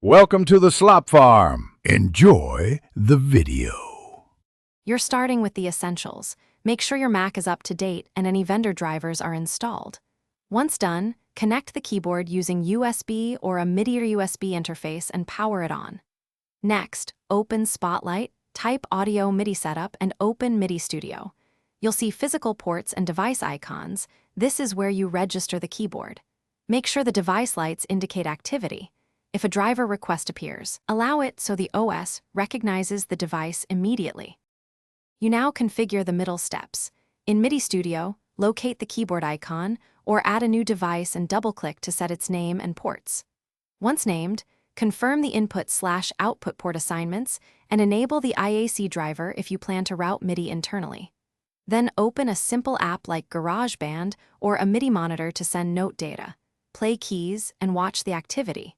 Welcome to the Slop Farm. Enjoy the video. You're starting with the essentials. Make sure your Mac is up to date and any vendor drivers are installed. Once done, connect the keyboard using USB or a MIDI or USB interface and power it on. Next, open Spotlight, type Audio MIDI Setup, and open MIDI Studio. You'll see physical ports and device icons. This is where you register the keyboard. Make sure the device lights indicate activity. If a driver request appears, allow it so the OS recognizes the device immediately. You now configure the middle steps. In MIDI Studio, locate the keyboard icon or add a new device and double-click to set its name and ports. Once named, confirm the input/output port assignments and enable the IAC driver if you plan to route MIDI internally. Then open a simple app like GarageBand or a MIDI monitor to send note data, play keys, and watch the activity.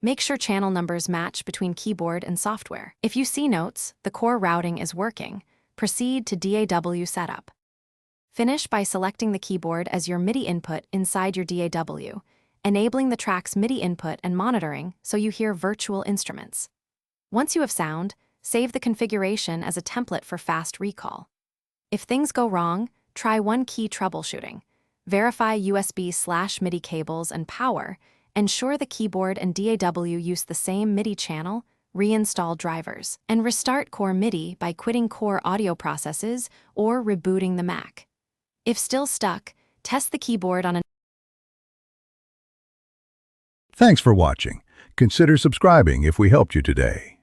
Make sure channel numbers match between keyboard and software. If you see notes, the core routing is working. Proceed to DAW setup. Finish by selecting the keyboard as your MIDI input inside your DAW, enabling the track's MIDI input and monitoring so you hear virtual instruments. Once you have sound, save the configuration as a template for fast recall. If things go wrong, try one-key troubleshooting. Verify USB/MIDI cables and power. Ensure the keyboard and DAW use the same MIDI channel, reinstall drivers, and restart Core MIDI by quitting Core audio processes or rebooting the Mac. If still stuck, test the keyboard on a... Thanks for watching. Consider subscribing if we helped you today.